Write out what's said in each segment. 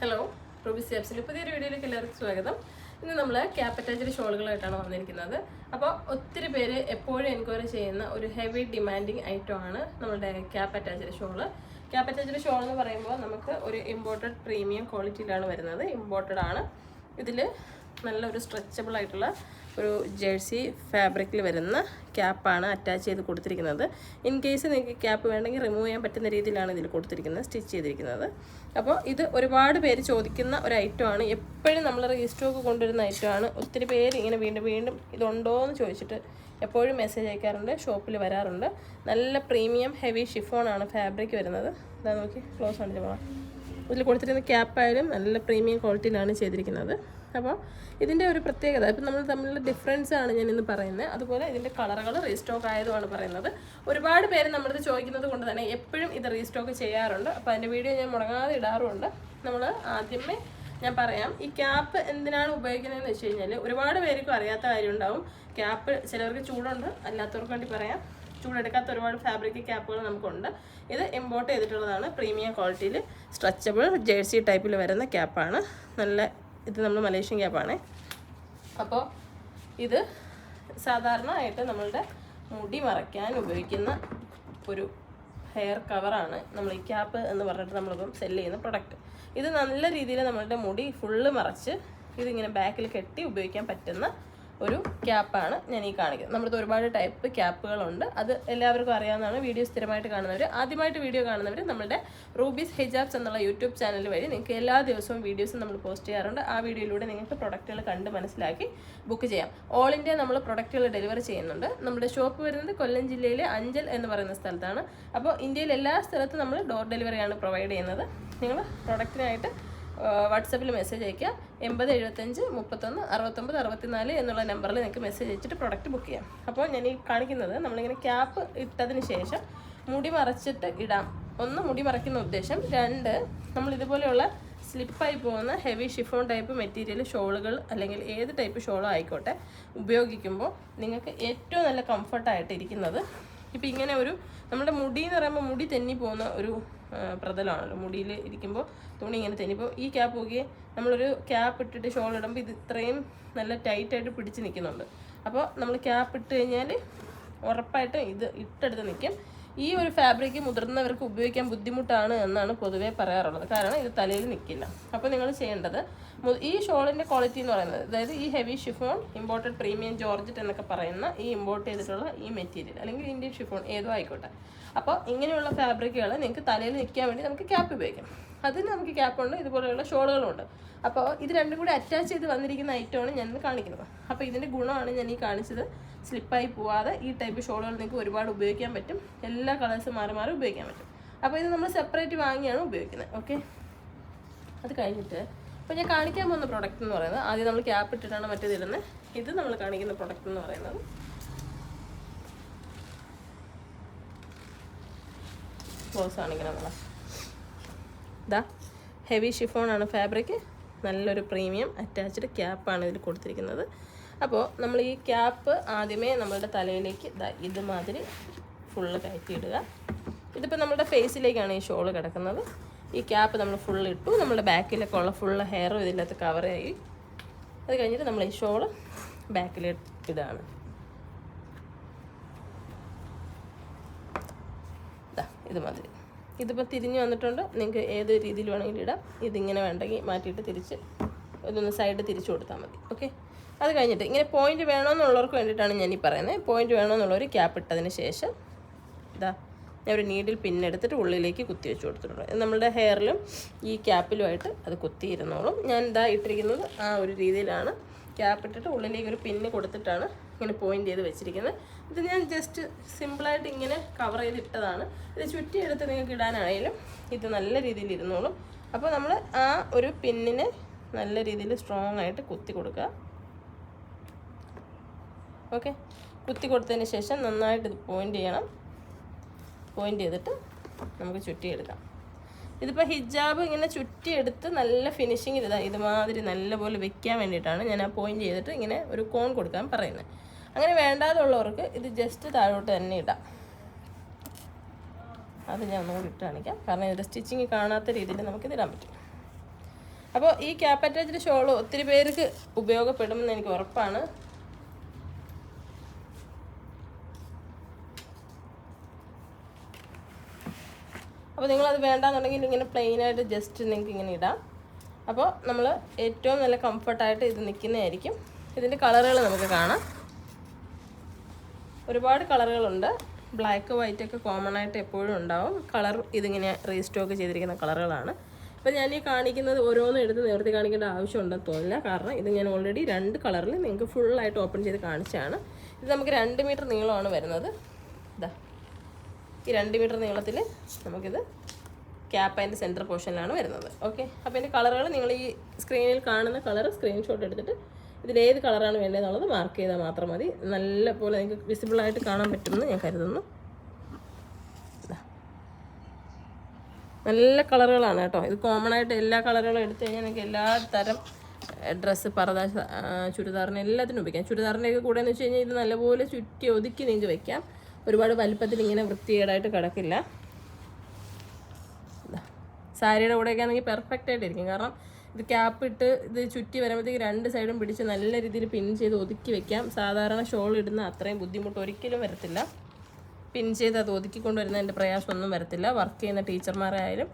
Hello Ruby സ്യാപ്സിൻ്റെ പുതിയൊരു വീഡിയോയിലേക്ക് എല്ലാവർക്കും സ്വാഗതം. ഇന്ന് നമ്മൾ ക്യാപ്പ് അറ്റാച്ച്ഡ് ഷോളുകളായിട്ടാണ് വന്നിരിക്കുന്നത്. അപ്പോൾ ഒത്തിരി പേര് എപ്പോഴും എൻക്വയറി ചെയ്യുന്ന ഒരു ഹെവി ഡിമാൻഡിങ് ഐറ്റമാണ് നമ്മളുടെ cap attached shawl. Cap attached shawl എന്ന് പറയുമ്പോൾ നമുക്ക് ഒരു ഇമ്പോർട്ടഡ് പ്രീമിയം ക്വാളിറ്റിയിലാണ് വരുന്നത്. ഇമ്പോർട്ടഡ് ആണ്. ഇതിൽ നല്ലൊരു സ്ട്രെച്ചബിൾ ആയിട്ടുള്ള ഒരു ജേഴ്സി ഫാബ്രിക്കിൽ വരുന്ന ക്യാപ്പാണ് അറ്റാച്ച് ചെയ്ത് കൊടുത്തിരിക്കുന്നത്. ഇൻ കേസ് നിങ്ങൾക്ക് ക്യാപ്പ് വേണമെങ്കിൽ റിമൂവ് ചെയ്യാൻ പറ്റുന്ന രീതിയിലാണ് ഇതിൽ കൊടുത്തിരിക്കുന്നത്, സ്റ്റിച്ച് ചെയ്തിരിക്കുന്നത്. അപ്പോൾ ഇത് ഒരുപാട് പേര് ചോദിക്കുന്ന ഒരു ഐറ്റമാണ്. എപ്പോഴും നമ്മൾ റീസ്റ്റോക്ക് കൊണ്ടുവരുന്ന ഐറ്റമാണ്. ഒത്തിരി പേര് ഇങ്ങനെ വീണ്ടും വീണ്ടും ഇതുണ്ടോ എന്ന് ചോദിച്ചിട്ട് എപ്പോഴും മെസ്സേജ് അയക്കാറുണ്ട്, ഷോപ്പിൽ വരാറുണ്ട്. നല്ല പ്രീമിയം ഹെവി ഷിഫോണാണ് ഫാബ്രിക് വരുന്നത്. ഇതാ നോക്കി ക്ലോസ് ആണ് പോകാം. ഇതിൽ കൊടുത്തിരിക്കുന്ന ക്യാപ്പായാലും നല്ല പ്രീമിയം ക്വാളിറ്റിയിലാണ് ചെയ്തിരിക്കുന്നത്. അപ്പോൾ ഇതിൻ്റെ ഒരു പ്രത്യേകത ഇപ്പം നമ്മൾ തമ്മിലുള്ള ഡിഫറൻസ് ആണ് ഞാൻ ഇന്ന് പറയുന്നത്. അതുപോലെ ഇതിൻ്റെ കളറുകൾ റീസ്റ്റോക്ക് ആയതുമാണ് പറയുന്നത്. ഒരുപാട് പേര് നമ്മളിത് ചോദിക്കുന്നത് കൊണ്ട് തന്നെ എപ്പോഴും ഇത് റീസ്റ്റോക്ക് ചെയ്യാറുണ്ട്. അപ്പോൾ അതിൻ്റെ വീഡിയോ ഞാൻ മുടങ്ങാതെ ഇടാറുമുണ്ട്. നമ്മൾ ആദ്യമേ ഞാൻ പറയാം, ഈ ക്യാപ്പ് എന്തിനാണ് ഉപയോഗിക്കുന്നതെന്ന് വെച്ച് കഴിഞ്ഞാൽ ഒരുപാട് പേർക്കും അറിയാത്ത കാര്യം ഉണ്ടാവും. ക്യാപ്പ് ചിലവർക്ക് ചൂടുണ്ട്, അല്ലാത്തവർക്ക് വേണ്ടി പറയാം. ചൂടെടുക്കാത്ത ഒരുപാട് ഫാബ്രിക് ക്യാപ്പുകൾ നമുക്കുണ്ട്. ഇത് ഇമ്പോർട്ട് ചെയ്തിട്ടുള്ളതാണ്. പ്രീമിയം ക്വാളിറ്റിയിൽ സ്ട്രെച്ചബിൾ ജേഴ്സി ടൈപ്പിൽ വരുന്ന ക്യാപ്പാണ്. ഇത് നമ്മൾ മലേഷ്യൻ ക്യാപ്പാണ്. അപ്പോൾ ഇത് സാധാരണയായിട്ട് നമ്മളുടെ മുടി മറയ്ക്കാൻ ഉപയോഗിക്കുന്ന ഒരു ഹെയർ കവറാണ് നമ്മൾ ഈ ക്യാപ്പ് എന്ന് പറഞ്ഞിട്ട് നമ്മളിപ്പം സെല്ല് ചെയ്യുന്ന പ്രൊഡക്റ്റ്. ഇത് നല്ല രീതിയിൽ നമ്മളുടെ മുടി ഫുള്ള് മറച്ച് ഇതിങ്ങനെ ബാക്കിൽ കെട്ടി ഉപയോഗിക്കാൻ പറ്റുന്ന ഒരു ക്യാപ്പാണ് ഞാൻ ഈ കാണിക്കുന്നത്. നമ്മുടെ ഒരുപാട് ടൈപ്പ് ക്യാപ്പുകളുണ്ട്. അത് എല്ലാവർക്കും അറിയാവുന്നതാണ്. വീഡിയോ സ്ഥിരമായിട്ട് കാണുന്നവർ, ആദ്യമായിട്ട് വീഡിയോ കാണുന്നവർ നമ്മുടെ റൂബീസ് ഹിജാബ്സ് എന്നുള്ള യൂട്യൂബ് ചാനൽ വഴി നിങ്ങൾക്ക് എല്ലാ ദിവസവും വീഡിയോസും നമ്മൾ പോസ്റ്റ് ചെയ്യാറുണ്ട്. ആ വീഡിയോയിലൂടെ നിങ്ങൾക്ക് പ്രൊഡക്റ്റുകൾ കണ്ട് മനസ്സിലാക്കി ബുക്ക് ചെയ്യാം. ഓൾ ഇന്ത്യ നമ്മൾ പ്രൊഡക്റ്റുകൾ ഡെലിവറി ചെയ്യുന്നുണ്ട്. നമ്മുടെ ഷോപ്പ് വരുന്നത് കൊല്ലം ജില്ലയിലെ അഞ്ചൽ എന്ന് പറയുന്ന സ്ഥലത്താണ്. അപ്പോൾ ഇന്ത്യയിൽ എല്ലാ സ്ഥലത്തും നമ്മൾ ഡോർ ഡെലിവറിയാണ് പ്രൊവൈഡ് ചെയ്യുന്നത്. നിങ്ങൾ പ്രൊഡക്റ്റിനായിട്ട് വാട്സപ്പിൽ മെസ്സേജ് അയയ്ക്കുക. 80 75 31 69 64 എന്നുള്ള നമ്പറിൽ നിങ്ങൾക്ക് മെസ്സേജ് അയച്ചിട്ട് പ്രൊഡക്റ്റ് ബുക്ക് ചെയ്യാം. അപ്പോൾ ഞാൻ ഈ കാണിക്കുന്നത് നമ്മളിങ്ങനെ ക്യാപ്പ് ഇട്ടതിന് ശേഷം മുടി മറച്ചിട്ട് ഇടാം. ഒന്ന്, മുടി മറയ്ക്കുന്ന ഉദ്ദേശം. രണ്ട്, നമ്മൾ ഇതുപോലെയുള്ള സ്ലിപ്പായി പോകുന്ന ഹെവി ഷിഫോൺ ടൈപ്പ് മെറ്റീരിയൽ ഷോളുകൾ അല്ലെങ്കിൽ ഏത് ടൈപ്പ് ഷോളോ ആയിക്കോട്ടെ ഉപയോഗിക്കുമ്പോൾ നിങ്ങൾക്ക് ഏറ്റവും നല്ല കംഫർട്ടായിട്ട് ഇരിക്കുന്നത് ഇപ്പം ഇങ്ങനെ ഒരു നമ്മുടെ മുടി എന്ന് പറയുമ്പോൾ മുടി തെന്നി പോകുന്ന ഒരു പ്രതലമാണല്ലോ. മുടിയിൽ ഇരിക്കുമ്പോൾ തുണി ഇങ്ങനെ തെന്നിപ്പോൾ ഈ ക്യാപ്പ് നോക്കിയേ, നമ്മളൊരു ക്യാപ്പ് ഇട്ടിട്ട് ഷോൾ ഇടുമ്പോൾ ഇത് ഇത്രയും നല്ല ടൈറ്റായിട്ട് പിടിച്ച് നിൽക്കുന്നുണ്ട്. അപ്പോൾ നമ്മൾ ക്യാപ്പ് ഇട്ട് കഴിഞ്ഞാൽ ഉറപ്പായിട്ടും ഇത് ഇട്ടെടുത്ത് നിൽക്കും. ഈ ഒരു ഫാബ്രിക് മുതിർന്നവർക്ക് ഉപയോഗിക്കാൻ ബുദ്ധിമുട്ടാണ് എന്നാണ് പൊതുവേ പറയാറുള്ളത്. കാരണം ഇത് തലയിൽ നിൽക്കില്ല. അപ്പോൾ നിങ്ങൾ ചെയ്യേണ്ടത്, ഈ ഷോളിൻ്റെ ക്വാളിറ്റി എന്ന് പറയുന്നത്, അതായത് ഈ heavy chiffon imported premium georgette എന്നൊക്കെ പറയുന്ന ഈ ഇമ്പോർട്ട് ചെയ്തിട്ടുള്ള ഈ മെറ്റീരിയൽ അല്ലെങ്കിൽ ഇന്ത്യൻ ഷിഫോൺ ഏതോ ആയിക്കോട്ടെ. അപ്പോൾ ഇങ്ങനെയുള്ള ഫാബ്രിക്കുകൾ നിങ്ങൾക്ക് തലയിൽ നിൽക്കാൻ വേണ്ടി നമുക്ക് ക്യാപ്പ് ഉപയോഗിക്കാം. അതിന് നമുക്ക് ക്യാപ്പുണ്ട്, ഇതുപോലെയുള്ള ഷോളുകളുണ്ട്. അപ്പോൾ ഇത് രണ്ടും കൂടി അറ്റാച്ച് ചെയ്ത് വന്നിരിക്കുന്ന ഐറ്റമാണ് ഞാൻ കാണിക്കുന്നത്. അപ്പോൾ ഇതിൻ്റെ ഗുണമാണ് ഞാൻ ഈ കാണിച്ചത്. സ്ലിപ്പായി പോവാതെ ഈ ടൈപ്പ് ഷോളുകൾ നിങ്ങൾക്ക് ഒരുപാട് ഉപയോഗിക്കാൻ പറ്റും. എല്ലാ കളേഴ്സും മാറി മാറി ഉപയോഗിക്കാൻ പറ്റും. അപ്പോൾ ഇത് നമ്മൾ സെപ്പറേറ്റ് വാങ്ങിയാണ് ഉപയോഗിക്കുന്നത്. ഓക്കെ, അത് കഴിഞ്ഞിട്ട് ഇപ്പോൾ ഞാൻ കാണിക്കാൻ പോകുന്ന പ്രൊഡക്റ്റ് എന്ന് പറയുന്നത്, ആദ്യം നമ്മൾ ക്യാപ്പ് ഇട്ടിട്ടാണ് മറ്റേത് ഇടുന്നത്. ഇത് നമ്മൾ കാണിക്കുന്ന പ്രൊഡക്റ്റ് എന്ന് പറയുന്നത് ക്ലോസ് ആണെങ്കിൽ ഇതാ ഹെവി ഷിഫോണാണ് ഫാബ്രിക്. നല്ലൊരു പ്രീമിയം അറ്റാച്ച്ഡ് ക്യാപ്പാണ് ഇതിൽ കൊടുത്തിരിക്കുന്നത്. അപ്പോൾ നമ്മൾ ഈ ക്യാപ്പ് ആദ്യമേ നമ്മളുടെ തലയിലേക്ക് ഇതുമാതിരി ഫുള്ള് കയറ്റിയിടുക. ഇതിപ്പോൾ നമ്മുടെ ഫേസിലേക്കാണ് ഈ ഷോള് കിടക്കുന്നത്. ഈ ക്യാപ്പ് നമ്മൾ ഫുള്ള് ഇട്ടു. നമ്മുടെ ബാക്കിലൊക്കെ ഉള്ള ഫുള്ള് ഹെയറും ഇതിനകത്ത് കവറായി. അത് കഴിഞ്ഞിട്ട് നമ്മൾ ഈ ഷോള് ബാക്കിൽ ഇടുകയാണ്. ഇതുമാതിരി ഇതിപ്പോൾ തിരിഞ്ഞ് വന്നിട്ടുണ്ട്. നിങ്ങൾക്ക് ഏത് രീതിയിൽ വേണമെങ്കിലും ഇടാം. ഇതിങ്ങനെ വേണ്ടെങ്കിൽ മാറ്റിയിട്ട് തിരിച്ച് ഇതൊന്ന് സൈഡ് തിരിച്ചു കൊടുത്താൽ മതി. ഓക്കെ, അത് കഴിഞ്ഞിട്ട് ഇങ്ങനെ പോയിന്റ് വേണമെന്നുള്ളവർക്ക് വേണ്ടിയിട്ടാണ് ഞാൻ ഈ പറയുന്നത്. പോയിന്റ് വേണമെന്നുള്ളവർ ക്യാപ്പ് ഇട്ടതിന് ശേഷം ഞാൻ ഒരു നീഡിൽ പിന്നെടുത്തിട്ട് ഉള്ളിലേക്ക് കുത്തി വെച്ച് കൊടുത്തിട്ടുണ്ട്. നമ്മളുടെ ഹെയറിലും ഈ ക്യാപ്പിലുമായിട്ട് അത് കുത്തിയിരുന്നോളും. ഞാൻ ഇട്ടിരിക്കുന്നത് ആ ഒരു രീതിയിലാണ്. ക്യാപ്പ് ഇട്ടിട്ട് ഉള്ളിലേക്ക് ഒരു പിന്ന് കൊടുത്തിട്ടാണ് ഇങ്ങനെ പോയിന്റ് ചെയ്ത് വെച്ചിരിക്കുന്നത്. ഇത് ഞാൻ ജസ്റ്റ് സിമ്പിളായിട്ട് ഇങ്ങനെ കവർ ചെയ്തിട്ടതാണ്. ഇത് ചുറ്റിയെടുത്ത് നിങ്ങൾക്ക് ഇടാനാണെങ്കിലും ഇത് നല്ല രീതിയിൽ ഇരുന്നോളും. അപ്പോൾ നമ്മൾ ആ ഒരു പിന്നിനെ നല്ല രീതിയിൽ സ്ട്രോങ് ആയിട്ട് കുത്തി കൊടുക്കുക. ഓക്കെ, കുത്തി കൊടുത്തതിന് ശേഷം നന്നായിട്ട് ഇത് പോയിൻ്റ് ചെയ്യണം. പോയിൻ്റ് ചെയ്തിട്ട് നമുക്ക് ചുറ്റിയെടുക്കാം. ഇതിപ്പോൾ ഹിജാബ് ഇങ്ങനെ ചുറ്റിയെടുത്ത് നല്ല ഫിനിഷിങ് ഇതുമാതിരി നല്ലപോലെ വെക്കാൻ വേണ്ടിയിട്ടാണ് ഞാൻ ആ പോയിൻ്റ് ചെയ്തിട്ട് ഇങ്ങനെ ഒരു കോൺ കൊടുക്കാൻ പറയുന്നത്. അങ്ങനെ വേണ്ടാതുള്ളവർക്ക് ഇത് ജസ്റ്റ് താഴോട്ട് തന്നെ ഇടാം. അത് ഞാൻ ഒന്നുകൂടി ഇട്ട് കാണിക്കാം. കാരണം ഇതിൻ്റെ സ്റ്റിച്ചിങ് കാണാത്ത രീതിയിൽ നമുക്കിത് ഇടാൻ പറ്റും. അപ്പോൾ ഈ ക്യാപ്പ് അറ്റാച്ച്ഡ് ഷോൾ ഒത്തിരി പേർക്ക് ഉപയോഗപ്പെടുമെന്ന് എനിക്ക് ഉറപ്പാണ്. അപ്പോൾ നിങ്ങളത് വേണ്ടാന്നുണ്ടെങ്കിൽ ഇങ്ങനെ പ്ലെയിനായിട്ട് ജസ്റ്റ് നിങ്ങൾക്ക് ഇങ്ങനെ ഇടാം. അപ്പോൾ നമ്മൾ ഏറ്റവും നല്ല കംഫർട്ടായിട്ട് ഇത് നിൽക്കുന്നതായിരിക്കും. ഇതിൻ്റെ കളറുകൾ നമുക്ക് കാണാം. ഒരുപാട് കളറുകളുണ്ട്. ബ്ലാക്ക് വൈറ്റൊക്കെ കോമൺ ആയിട്ട് എപ്പോഴും ഉണ്ടാവും. കളർ ഇതിങ്ങനെ റീസ്റ്റോക്ക് ചെയ്തിരിക്കുന്ന കളറുകളാണ്. അപ്പോൾ ഞാൻ ഈ കാണിക്കുന്നത് ഓരോന്നും എടുത്ത് നേരത്തെ കാണിക്കേണ്ട ആവശ്യമുണ്ടെന്ന് തോന്നില്ല. കാരണം ഇത് ഞാൻ ഓൾറെഡി 2 കളറിൽ നിങ്ങൾക്ക് ഫുള്ളായിട്ട് ഓപ്പൺ ചെയ്ത് കാണിച്ചാണ്. ഇത് നമുക്ക് 2 മീറ്റർ നീളമാണ് വരുന്നത്. ഇതാ ഈ 2 മീറ്റർ നീളത്തിൽ നമുക്കിത് ക്യാപ്പ് അതിൻ്റെ സെൻറ്റർ പോർഷനിലാണ് വരുന്നത്. ഓക്കെ, അപ്പോൾ ഇതിൻ്റെ കളറുകൾ നിങ്ങൾ ഈ സ്ക്രീനിൽ കാണുന്ന കളർ സ്ക്രീൻഷോട്ട് എടുത്തിട്ട് ഇതിലേത് കളറാണ് വേണ്ടതെന്നുള്ളത് മാർക്ക് ചെയ്താൽ മാത്രം മതി. നല്ല പോലെ നിങ്ങൾക്ക് വിസിബിളായിട്ട് കാണാൻ പറ്റുമെന്ന് ഞാൻ കരുതുന്നു. നല്ല കളറുകളാണ് കേട്ടോ. ഇത് കോമൺ ആയിട്ട് എല്ലാ കളറുകളും എടുത്തു കഴിഞ്ഞാൽ നിങ്ങൾക്ക് എല്ലാ തരം ഡ്രസ്സ്, പർദ്ദ, ചുരിദാറിന് എല്ലാത്തിനും ഉപയോഗിക്കാം. ചുരിദാറിൻ്റെയൊക്കെ കൂടെ എന്ന് വെച്ച് കഴിഞ്ഞാൽ ഇത് നല്ലപോലെ ചുറ്റി ഒതുക്കി നിങ്ങൾക്ക് വെക്കാം. ഒരുപാട് വലുപ്പത്തിൽ ഇങ്ങനെ വൃത്തികേടായിട്ട് കിടക്കില്ല. സാരിയുടെ കൂടെയൊക്കെ ആണെങ്കിൽ പെർഫെക്റ്റ് ആയിട്ടിരിക്കും. കാരണം ഇത് ക്യാപ്പ് ഇട്ട് ഇത് ചുറ്റി വരുമ്പോഴത്തേക്ക് 2 സൈഡും പിടിച്ച് നല്ല രീതിയിൽ പിൻ ചെയ്ത് ഒതുക്കി വെക്കാം. സാധാരണ ഷോൾ ഇടുന്ന അത്രയും ബുദ്ധിമുട്ട് ഒരിക്കലും വരത്തില്ല. പിൻ ചെയ്ത് അത് ഒതുക്കിക്കൊണ്ട് വരുന്നതിൻ്റെ പ്രയാസമൊന്നും വരത്തില്ല. വർക്ക് ചെയ്യുന്ന ടീച്ചർമാരായാലും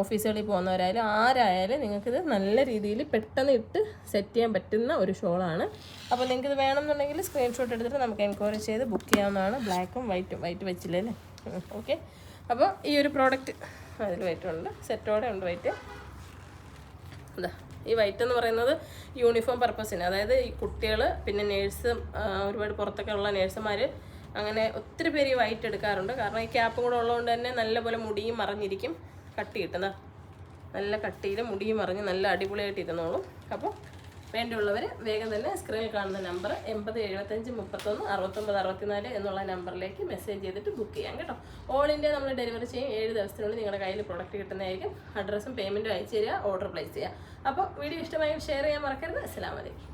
ഓഫീസുകളിൽ പോകുന്നവരായാലും ആരായാലും നിങ്ങൾക്കിത് നല്ല രീതിയിൽ പെട്ടെന്ന് ഇട്ട് സെറ്റ് ചെയ്യാൻ പറ്റുന്ന ഒരു ഷോളാണ്. അപ്പോൾ നിങ്ങൾക്കിത് വേണമെന്നുണ്ടെങ്കിൽ സ്ക്രീൻഷോട്ട് എടുത്തിട്ട് നമുക്ക് എൻക്വയറി ചെയ്ത് ബുക്ക് ചെയ്യാവുന്നതാണ്. ബ്ലാക്കും വൈറ്റ് വെച്ചില്ലേ അല്ലേ? ഓക്കെ, അപ്പോൾ ഈ ഒരു പ്രോഡക്റ്റ് അതിൽ വൈറ്റ് ഉണ്ട്, സെറ്റോടെ ഉണ്ട് വൈറ്റ്. എന്താ ഈ വൈറ്റ് എന്ന് പറയുന്നത് യൂണിഫോം പർപ്പസിന്, അതായത് ഈ കുട്ടികൾ പിന്നെ നേഴ്സ്, ഒരുപാട് പുറത്തൊക്കെ ഉള്ള നേഴ്സുമാർ അങ്ങനെ ഒത്തിരി പേര് ഈ വൈറ്റ് എടുക്കാറുണ്ട്. കാരണം ഈ ക്യാപ്പും കൂടെ ഉള്ളതുകൊണ്ട് തന്നെ നല്ലപോലെ മുടിയും മറിഞ്ഞിരിക്കും. കട്ടി കിട്ടുന്ന നല്ല കട്ടിയിൽ മുടിയും മറിഞ്ഞ് നല്ല അടിപൊളിയായിട്ട് ഇരുന്നോളും. അപ്പോൾ വേണ്ടിയുള്ളവർ വേഗം തന്നെ സ്ക്രീനിൽ കാണുന്ന നമ്പർ 80 75 31 69 64 എന്നുള്ള നമ്പറിലേക്ക് മെസ്സേജ് ചെയ്തിട്ട് ബുക്ക് ചെയ്യാം കേട്ടോ. ഓൾ ഇന്ത്യ നമ്മൾ ഡെലിവറി ചെയ്യും. 7 ദിവസത്തിനുള്ളിൽ നിങ്ങളുടെ കയ്യിൽ പ്രൊഡക്റ്റ് കിട്ടുന്നതായിരിക്കും. അഡ്രസ്സും പേയ്മെൻറ്റും അയച്ചു തരിക, ഓർഡർ പ്ലേസ് ചെയ്യുക. അപ്പോൾ വീഡിയോ ഇഷ്ടമായി ഷെയർ ചെയ്യാൻ മറക്കരുത്. അസ്സലാമു അലൈക്കും.